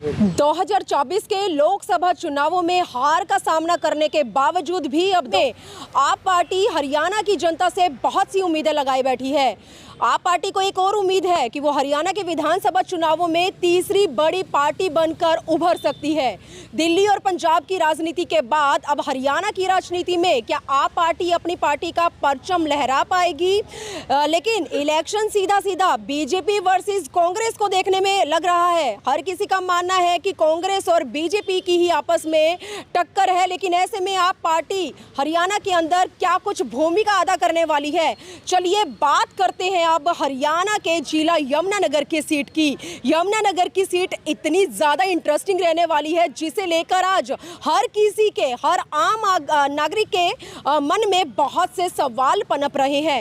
2024 के लोकसभा चुनावों में हार का सामना करने के बावजूद भी अब आप पार्टी हरियाणा की जनता से बहुत सी उम्मीदें लगाई बैठी है। आप पार्टी को एक और उम्मीद है कि वो हरियाणा के विधानसभा चुनावों में तीसरी बड़ी पार्टी बनकर उभर सकती है। दिल्ली और पंजाब की राजनीति के बाद अब हरियाणा की राजनीति में क्या आप पार्टी अपनी पार्टी का परचम लहरा पाएगी? लेकिन इलेक्शन सीधा सीधा बीजेपी वर्सेस कांग्रेस को देखने में लग रहा है। हर किसी का मानना है कि कांग्रेस और बीजेपी की ही आपस में टक्कर है, लेकिन ऐसे में आप पार्टी हरियाणा के अंदर क्या कुछ भूमिका अदा करने वाली है? चलिए बात करते हैं अब हरियाणा के जिला यमुनानगर की सीट की। यमुनानगर की सीट इतनी ज्यादा इंटरेस्टिंग रहने वाली है जिसे लेकर आज हर किसी के, हर आम नागरिक के मन में बहुत से सवाल पनप रहे हैं।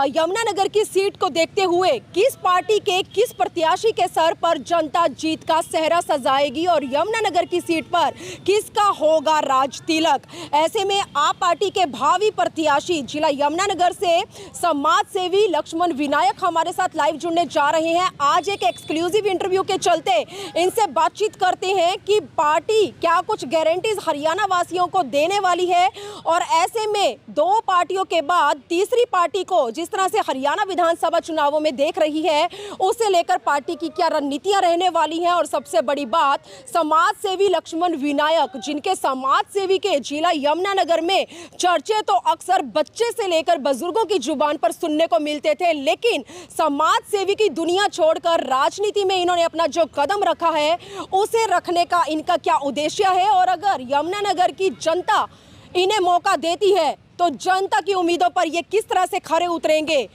यमुनानगर की सीट को देखते हुए किस पार्टी के, किस प्रत्याशी के सर पर जनता जीत का सेहरा सजाएगी और यमुनानगर की सीट पर किसका होगा राज तिलक? ऐसे में आप पार्टी के भावी प्रत्याशी जिला यमुनानगर से समाज सेवी लक्ष्मण विनायक हमारे साथ लाइव जुड़ने जा रहे हैं। आज एक एक्सक्लूसिव इंटरव्यू के चलते इनसे बातचीत करते हैं कि पार्टी क्या कुछ गारंटीज हरियाणा वासियों को देने वाली है और ऐसे में दो पार्टियों के बाद तीसरी पार्टी को जिस तरह से हरियाणा विधानसभा चुनावों में देख रही है उसे लेकर पार्टी की क्या रणनीतियां रहने वाली हैं। और सबसे बड़ी बात, समाज सेवी लक्ष्मण विनायक, जिनके समाज सेवी के जिला यमुनानगर में चर्चे तो अक्सर बच्चे से लेकर बुजुर्गों की जुबान पर सुनने को मिलते थे, लेकिन समाज सेवी की दुनिया छोड़कर राजनीति में इन्होंने अपना जो कदम रखा है उसे रखने का इनका क्या उद्देश्य है और अगर यमुनानगर की जनता इन्हें मौका देती है तो जनता की उम्मीदों पर ये किस तरह से खरे उतरेंगे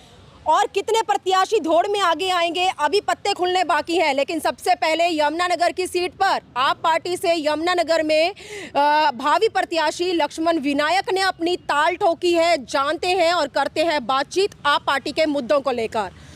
और कितने प्रत्याशी दौड़ में आगे आएंगे, अभी पत्ते खुलने बाकी हैं। लेकिन सबसे पहले यमुनानगर की सीट पर आप पार्टी से यमुनानगर में भावी प्रत्याशी लक्ष्मण विनायक ने अपनी ताल ठोकी है। जानते हैं और करते हैं बातचीत आप पार्टी के मुद्दों को लेकर।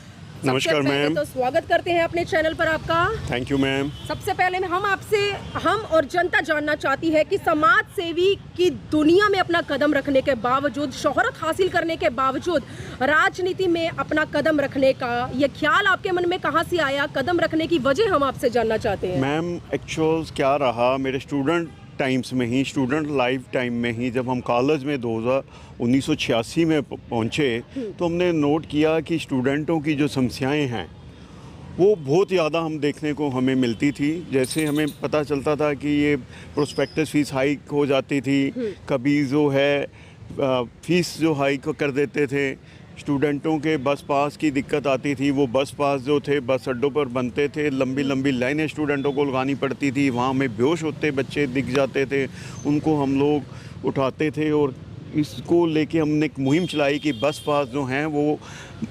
नमस्कार मैम। तो स्वागत करते हैं अपने चैनल पर आपका। Thank you ma'am. सबसे पहले हम और जनता जानना चाहती है कि समाज सेवी की दुनिया में अपना कदम रखने के बावजूद, शोहरत हासिल करने के बावजूद राजनीति में अपना कदम रखने का ये ख्याल आपके मन में कहां से आया? कदम रखने की वजह हम आपसे जानना चाहते हैं। मैम एक्चुअल क्या रहा, मेरे स्टूडेंट टाइम्स में ही, स्टूडेंट लाइफ टाइम में ही, जब हम कॉलेज में 1986 में पहुंचे तो हमने नोट किया कि स्टूडेंटों की जो समस्याएं हैं वो बहुत ज़्यादा हम देखने को हमें मिलती थी। जैसे हमें पता चलता था कि ये प्रोस्पेक्टस फीस हाइक हो जाती थी, कभी जो है फीस जो हाइक कर देते थे, स्टूडेंटों के बस पास की दिक्कत आती थी, वो बस पास जो थे बस अड्डों पर बनते थे, लंबी लंबी लाइनें स्टूडेंटों को लगानी पड़ती थी, वहाँ हमें बेहोश होते बच्चे दिख जाते थे, उनको हम लोग उठाते थे और इसको लेके हमने एक मुहिम चलाई कि बस पास जो हैं वो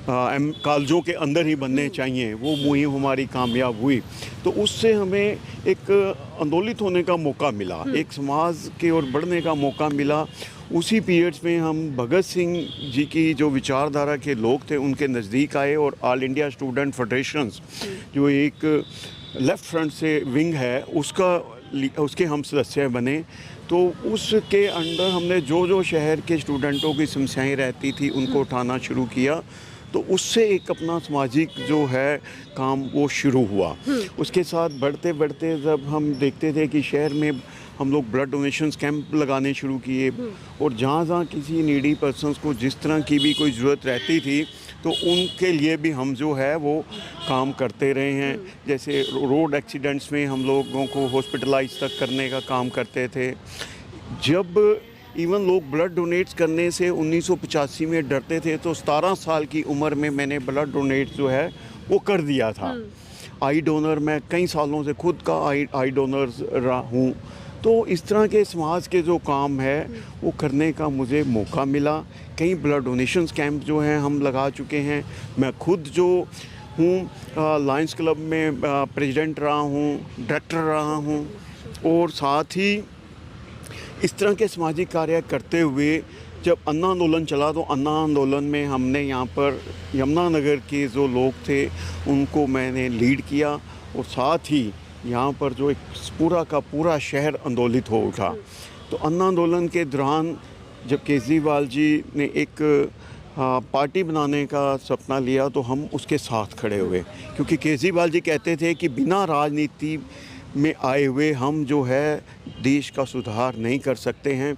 कॉलेजों के अंदर ही बनने चाहिए। वो मुहिम हमारी कामयाब हुई तो उससे हमें एक आंदोलित होने का मौका मिला, एक समाज के ओर बढ़ने का मौका मिला। उसी पीरियड्स में हम भगत सिंह जी की जो विचारधारा के लोग थे उनके नज़दीक आए और ऑल इंडिया स्टूडेंट फेडरेशंस जो एक लेफ़्ट फ्रंट से विंग है उसके हम सदस्य बने। तो उसके अंडर हमने जो शहर के स्टूडेंटों की समस्याएं रहती थी उनको उठाना शुरू किया, तो उससे एक अपना सामाजिक जो है काम वो शुरू हुआ। उसके साथ बढ़ते बढ़ते जब हम देखते थे कि शहर में हम लोग ब्लड डोनेशंस कैंप लगाने शुरू किए और जहाँ किसी नीडी पर्सनस को जिस तरह की भी कोई ज़रूरत रहती थी तो उनके लिए भी हम जो है वो काम करते रहे हैं। जैसे रोड एक्सीडेंट्स में हम लोगों को हॉस्पिटलाइज तक करने का काम करते थे। जब इवन लोग ब्लड डोनेट्स करने से 1985 में डरते थे तो 17 साल की उम्र में मैंने ब्लड डोनेट जो है वो कर दिया था। आई डोनर, मैं कई सालों से खुद का आई डोनर रहा हूँ। तो इस तरह के समाज के जो काम है वो करने का मुझे मौका मिला। कई ब्लड डोनेशंस कैंप जो हैं हम लगा चुके हैं। मैं खुद जो हूँ लायंस क्लब में प्रेसिडेंट रहा हूँ, डायरेक्टर रहा हूँ और साथ ही इस तरह के सामाजिक कार्य करते हुए जब अन्ना आंदोलन चला तो अन्ना आंदोलन में हमने यहाँ पर यमुनानगर के जो लोग थे उनको मैंने लीड किया और साथ ही यहाँ पर जो एक पूरा का पूरा शहर आंदोलित हो उठा। तो अन्ना आंदोलन के दौरान जब केजरीवाल जी ने एक पार्टी बनाने का सपना लिया तो हम उसके साथ खड़े हुए, क्योंकि केजरीवाल जी कहते थे कि बिना राजनीति में आए हुए हम जो है देश का सुधार नहीं कर सकते हैं,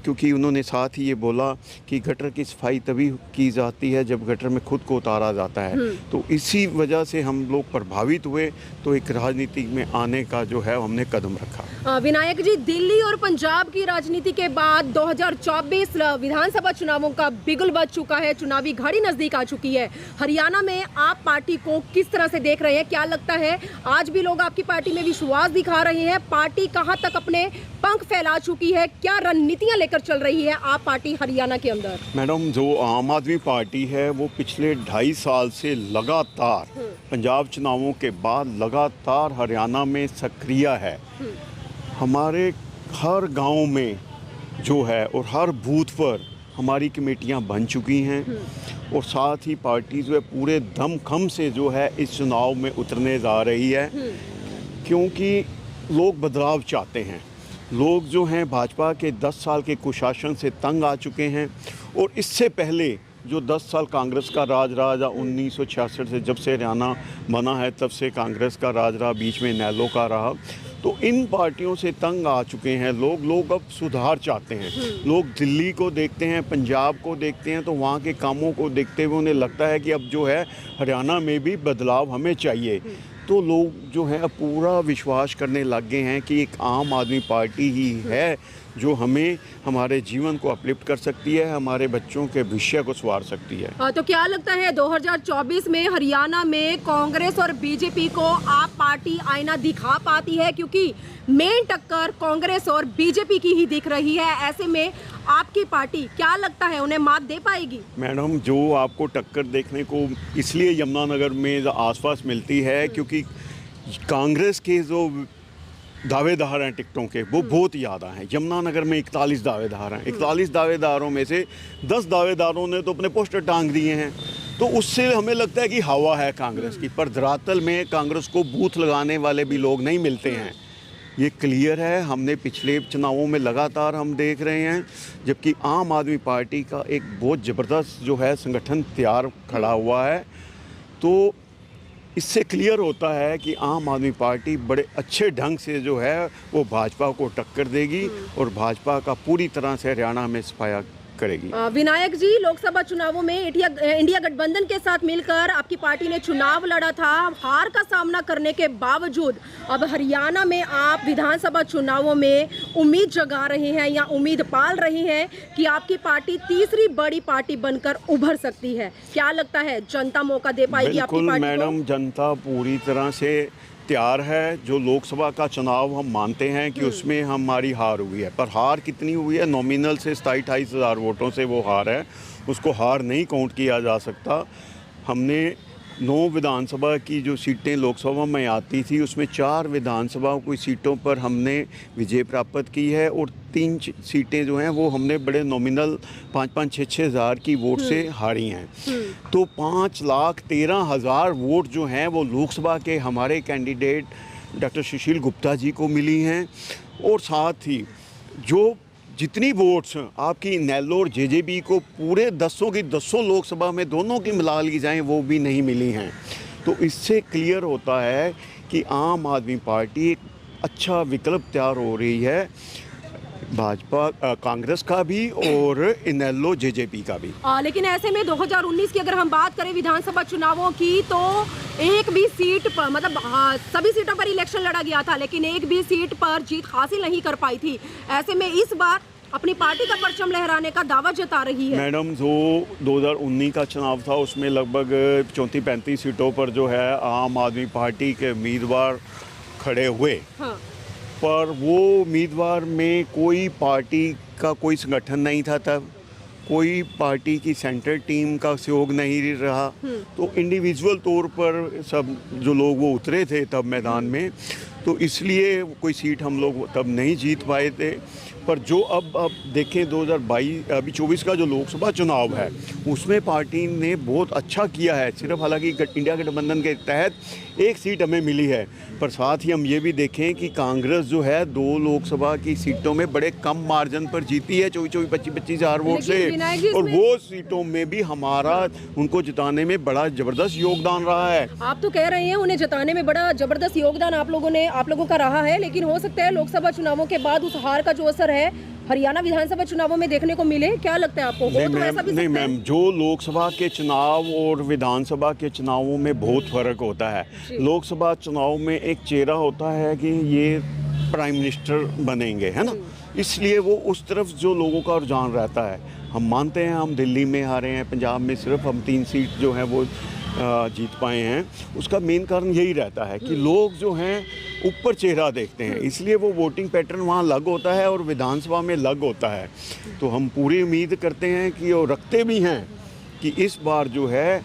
क्योंकि उन्होंने साथ ही ये बोला कि गटर की सफाई तभी की जाती है जब गटर में खुद को उतारा जाता है। तो इसी वजह से हम लोग प्रभावित हुए, तो एक राजनीति में आने का जो है हमने कदम रखा। विनायक जी, दिल्ली और पंजाब की राजनीति के बाद 2024 विधानसभा चुनावों का बिगुल बज चुका है, चुनावी घड़ी नजदीक आ चुकी है। हरियाणा में आप पार्टी को किस तरह से देख रहे हैं? क्या लगता है आज भी लोग आपकी पार्टी में विश्वास दिखा रहे हैं? पार्टी कहां तक अपने पंख फैला चुकी है? क्या रणनीतियां लेकर चल रही है आप पार्टी हरियाणा के अंदर? मैडम, जो आम आदमी पार्टी है वो पिछले 2.5 साल से लगातार पंजाब चुनावों के बाद लगातार हरियाणा में सक्रिय है। हमारे हर गांव में जो है और हर बूथ पर हमारी कमेटियां बन चुकी हैं और साथ ही पार्टी जो है पूरे दमखम से जो है इस चुनाव में उतरने जा रही है, क्योंकि लोग बदलाव चाहते हैं। लोग जो हैं भाजपा के 10 साल के कुशासन से तंग आ चुके हैं और इससे पहले जो 10 साल कांग्रेस का राज रहा, 1966 से जब से हरियाणा बना है तब से कांग्रेस का राज रहा, बीच में नैलो का रहा, तो इन पार्टियों से तंग आ चुके हैं लोग अब सुधार चाहते हैं। लोग दिल्ली को देखते हैं, पंजाब को देखते हैं, तो वहाँ के कामों को देखते हुए उन्हें लगता है कि अब जो है हरियाणा में भी बदलाव हमें चाहिए। तो लोग जो है पूरा विश्वास करने लग गए हैं कि एक आम आदमी पार्टी ही है जो हमें हमारे जीवन को अपलिफ्ट कर सकती है, हमारे बच्चों के भविष्य को संवार सकती है। तो क्या लगता है 2024 में हरियाणा में कांग्रेस और बीजेपी को आप पार्टी आईना दिखा पाती है? क्योंकि मेन टक्कर कांग्रेस और बीजेपी की ही दिख रही है। ऐसे में आपकी पार्टी क्या लगता है उन्हें मात दे पाएगी? मैडम, जो आपको टक्कर देखने को इसलिए यमुनानगर में आसपास मिलती है क्योंकि कांग्रेस के जो दावेदार हैं टिकटों के वो बहुत ज़्यादा हैं। यमुनानगर में 41 दावेदार हैं। 41 दावेदारों में से 10 दावेदारों ने तो अपने पोस्टर टांग दिए हैं, तो उससे हमें लगता है कि हवा है कांग्रेस की, पर धरातल में कांग्रेस को बूथ लगाने वाले भी लोग नहीं मिलते हैं। ये क्लियर है, हमने पिछले चुनावों में लगातार हम देख रहे हैं, जबकि आम आदमी पार्टी का एक बहुत ज़बरदस्त जो है संगठन तैयार खड़ा हुआ है। तो इससे क्लियर होता है कि आम आदमी पार्टी बड़े अच्छे ढंग से जो है वो भाजपा को टक्कर देगी और भाजपा का पूरी तरह से हरियाणा में सफाया करेगी। विनायक जी, लोकसभा चुनावों में इंडिया गठबंधन के साथ मिलकर आपकी पार्टी ने चुनाव लड़ा था। हार का सामना करने के बावजूद अब हरियाणा में आप विधानसभा चुनावों में उम्मीद जगा रहे हैं या उम्मीद पाल रहे हैं कि आपकी पार्टी तीसरी बड़ी पार्टी बनकर उभर सकती है। क्या लगता है जनता मौका दे पाएगी आपकी पार्टी को? मैडम, जनता पूरी तरह से तैयार है। जो लोकसभा का चुनाव हम मानते हैं कि उसमें हमारी हार हुई है, पर हार कितनी हुई है? नॉमिनल से 27-28 हज़ार वोटों से वो हार है, उसको हार नहीं काउंट किया जा सकता। हमने 9 विधानसभा की जो सीटें लोकसभा में आती थी उसमें 4 विधानसभा की सीटों पर हमने विजय प्राप्त की है और 3 सीटें जो हैं वो हमने बड़े नॉमिनल 5-5-6-6 हज़ार की वोट से हारी हैं। तो 5,13,000 वोट जो हैं वो लोकसभा के हमारे कैंडिडेट डॉक्टर सुशील गुप्ता जी को मिली हैं और साथ ही जो जितनी वोट्स आपकी नैलो और जेजेपी को पूरे 10 की 10 लोकसभा में दोनों की मिला ली जाएं वो भी नहीं मिली हैं। तो इससे क्लियर होता है कि आम आदमी पार्टी एक अच्छा विकल्प तैयार हो रही है, भाजपा कांग्रेस का भी और इनेलो जेजेपी का भी। लेकिन ऐसे में 2019 की अगर हम बात करें विधानसभा चुनावों की, तो एक भी सीट पर मतलब सभी सीटों पर इलेक्शन लड़ा गया था लेकिन एक भी सीट पर जीत हासिल नहीं कर पाई थी। ऐसे में इस बार अपनी पार्टी का परचम लहराने का दावा जता रही है। मैडम, जो 2019 का चुनाव था उसमें लगभग 34-35 सीटों पर जो है आम आदमी पार्टी के उम्मीदवार खड़े हुए। हाँ। पर वो उम्मीदवार में कोई पार्टी का कोई संगठन नहीं था, तब कोई पार्टी की सेंट्रल टीम का सहयोग नहीं रहा, तो इंडिविजुअल तौर पर सब जो लोग वो उतरे थे तब मैदान में, तो इसलिए कोई सीट हम लोग तब नहीं जीत पाए थे। पर जो अब देखें 2022 अभी 24 का जो लोकसभा चुनाव है उसमें पार्टी ने बहुत अच्छा किया है। सिर्फ हालांकि इंडिया गठबंधन के तहत एक सीट हमें मिली है, पर साथ ही हम ये भी देखें कि कांग्रेस जो है 2 लोकसभा की सीटों में बड़े कम मार्जिन पर जीती है, 24-25 हज़ार वोट से, और वो सीटों में भी हमारा उनको जिताने में बड़ा ज़बरदस्त योगदान रहा है। आप तो कह रहे हैं उन्हें जिताने में बड़ा जबरदस्त योगदान आप लोगों का रहा है, लेकिन हो सकता है लोकसभा चुनावों के बाद उस हार का जो असर है हरियाणा विधानसभा चुनावों में देखने को मिले। क्या लगता है आपको? नहीं मैम, जो लोकसभा के चुनाव और विधानसभा के चुनावों में बहुत फ़र्क होता है। लोकसभा चुनाव में एक चेहरा होता है कि ये प्राइम मिनिस्टर बनेंगे, है ना, इसलिए वो उस तरफ जो लोगों का रुझान रहता है। हम मानते हैं हम दिल्ली में हारे हैं, पंजाब में सिर्फ हम 3 सीट जो हैं वो जीत पाए हैं। उसका मेन कारण यही रहता है कि लोग जो हैं ऊपर चेहरा देखते हैं, इसलिए वो वोटिंग पैटर्न वहाँ अलग होता है और विधानसभा में अलग होता है। तो हम पूरी उम्मीद करते हैं कि और रखते भी हैं कि इस बार जो है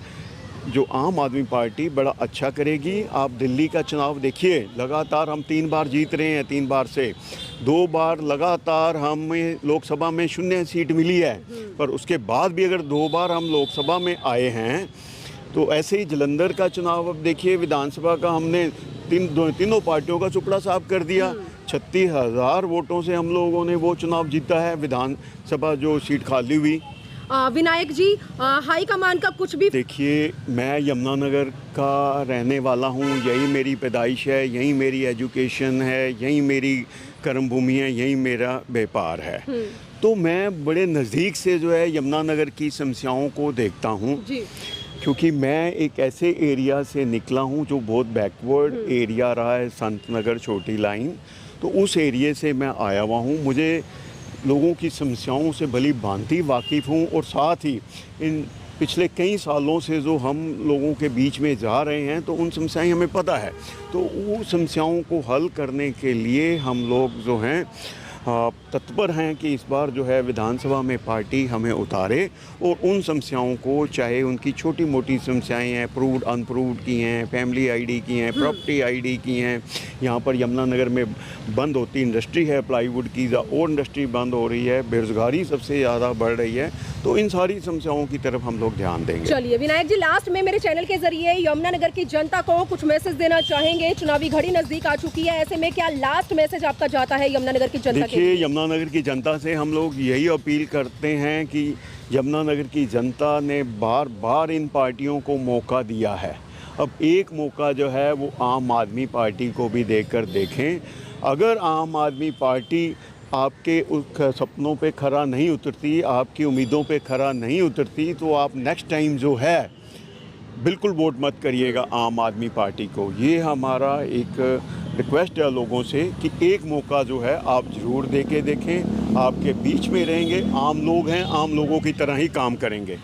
जो आम आदमी पार्टी बड़ा अच्छा करेगी। आप दिल्ली का चुनाव देखिए, लगातार हम 3 बार जीत रहे हैं, 3 बार से 2 बार लगातार हमें लोकसभा में 0 सीट मिली है, पर उसके बाद भी अगर 2 बार हम लोकसभा में आए हैं तो ऐसे ही जलंधर का चुनाव अब देखिए, विधानसभा का हमने तीनों पार्टियों का चुपड़ा साफ कर दिया। 36,000 वोटों से हम लोगों ने वो चुनाव जीता है, विधानसभा जो सीट खाली हुई। विनायक जी, हाई कमान का कुछ भी देखिए, मैं यमुनानगर का रहने वाला हूँ, यही मेरी पैदाइश है, यही मेरी एजुकेशन है, यही मेरी कर्म भूमि है, यही मेरा व्यापार है। तो मैं बड़े नज़दीक से जो है यमुनानगर की समस्याओं को देखता हूँ, क्योंकि मैं एक ऐसे एरिया से निकला हूँ जो बहुत बैकवर्ड एरिया रहा है, संत नगर छोटी लाइन। तो उस एरिया से मैं आया हुआ हूँ, मुझे लोगों की समस्याओं से भली भांति वाकिफ़ हूँ, और साथ ही इन पिछले कई सालों से जो हम लोगों के बीच में जा रहे हैं तो उन समस्याएं हमें पता है। तो वो समस्याओं को हल करने के लिए हम लोग जो हैं तत्पर हैं कि इस बार जो है विधानसभा में पार्टी हमें उतारे, और उन समस्याओं को, चाहे उनकी छोटी मोटी समस्याएं हैं, अप्रूव्ड अनअप्रूव्ड की हैं, फैमिली आईडी की हैं, प्रॉपर्टी आईडी की हैं, यहाँ पर यमुनानगर में बंद होती इंडस्ट्री है प्लाईवुड की, और इंडस्ट्री बंद हो रही है, बेरोज़गारी सबसे ज़्यादा बढ़ रही है, तो इन सारी समस्याओं की तरफ हम लोग ध्यान देंगे। चलिए विनायक जी, लास्ट में मेरे चैनल के जरिए यमुनानगर की जनता को कुछ मैसेज देना चाहेंगे? चुनावी घड़ी नजदीक आ चुकी है, ऐसे में क्या लास्ट मैसेज आपका जाता है यमुनानगर की जनता के? देखिए, यमुनानगर की जनता से हम लोग यही अपील करते हैं कि यमुनानगर की जनता ने बार बार इन पार्टियों को मौका दिया है, अब एक मौका जो है वो आम आदमी पार्टी को भी देकर देखें। अगर आम आदमी पार्टी आपके उस सपनों पे खरा नहीं उतरती, आपकी उम्मीदों पे खरा नहीं उतरती, तो आप नेक्स्ट टाइम जो है बिल्कुल वोट मत करिएगा आम आदमी पार्टी को। ये हमारा एक रिक्वेस्ट है लोगों से कि एक मौका जो है आप ज़रूर दे के देखें, आपके बीच में रहेंगे, आम लोग हैं, आम लोगों की तरह ही काम करेंगे।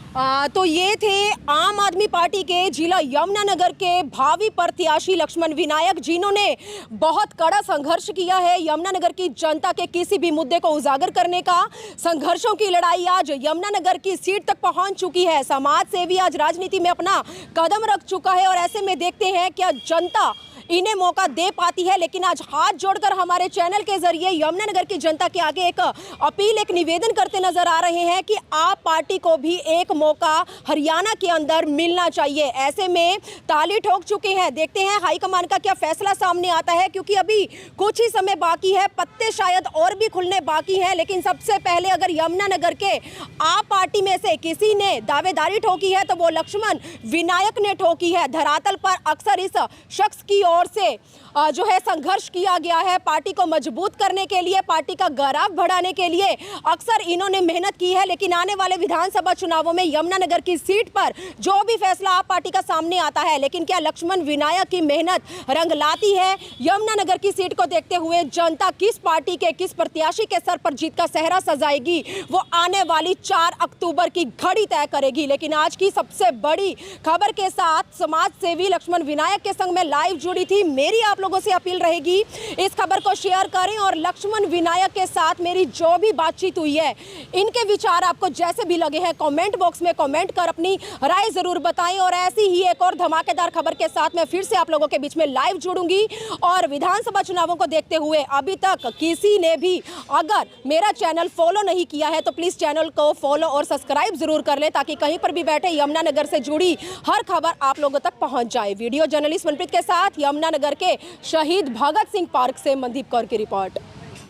तो ये थे आम आदमी पार्टी के जिला यमुनानगर के भावी प्रत्याशी लक्ष्मण विनायक, जिन्होंने बहुत कड़ा संघर्ष किया है यमुनानगर की जनता के किसी भी मुद्दे को उजागर करने का। संघर्षों की लड़ाई आज यमुनानगर की सीट तक पहुंच चुकी है। समाज सेवी आज राजनीति में अपना कदम रख चुका है, और ऐसे में देखते हैं क्या जनता इन्हें मौका दे पाती है। लेकिन आज हाथ जोड़कर हमारे चैनल के जरिए यमुनानगर की जनता के आगे एक अपील, एक निवेदन करते नजर आ रहे हैं कि आप पार्टी को भी एक मौका हरियाणा के अंदर मिलना चाहिए। ऐसे में ताली ठोक चुके हैं, देखते हैं हाईकमान का क्या फैसला सामने आता है, क्योंकि अभी कुछ ही समय बाकी है, पत्ते शायद और भी खुलने बाकी हैं। लेकिन सबसे पहले अगर यमुनानगर के आप पार्टी में से किसी ने दावेदारी ठोकी है तो वो लक्ष्मण विनायक ने ठोकी है। धरातल पर अक्सर इस शख्स की ओर से जो है संघर्ष किया गया है, पार्टी को मजबूत करने के लिए, पार्टी का गौरव बढ़ाने के लिए अक्सर इन्होंने मेहनत की है। लेकिन आने वाले विधानसभा चुनावों में यमुनानगर की सीट पर जो भी फैसला आप पार्टी का सामने आता है, लेकिन क्या लक्ष्मण विनायक की मेहनत रंग लाती है? यमुनानगर की सीट को देखते हुए जनता किस पार्टी के, किस प्रत्याशी के सर पर जीत का सेहरा सजाएगी, वो आने वाली 4 अक्टूबर की घड़ी तय करेगी। लेकिन आज की सबसे बड़ी खबर के साथ समाज सेवी लक्ष्मण विनायक के संग में लाइव जुड़ी थी। मेरी आप लोगों से अपील रहेगी, इस खबर को शेयर करें और लक्ष्मण विनायक के साथ मेरी जो भी बातचीत हुई है, इनके विचार आपको जैसे भी लगे हैं कमेंट बॉक्स में कमेंट कर अपनी राय जरूर बताएं। और ऐसी ही एक और धमाकेदार खबर के साथ मैं फिर से आप लोगों के बीच में लाइव जुड़ूंगी। और विधानसभा चुनावों को देखते हुए अभी तक किसी ने भी अगर मेरा चैनल फॉलो नहीं किया है तो प्लीज चैनल को फॉलो और सब्सक्राइब जरूर कर ले, ताकि कहीं पर भी बैठे यमुनानगर से जुड़ी हर खबर आप लोगों तक पहुंच जाए। वीडियो जर्नलिस्ट मनप्रीत के साथ यमुनानगर के शहीद भगत सिंह पार्क से मनदीप कौर की रिपोर्ट।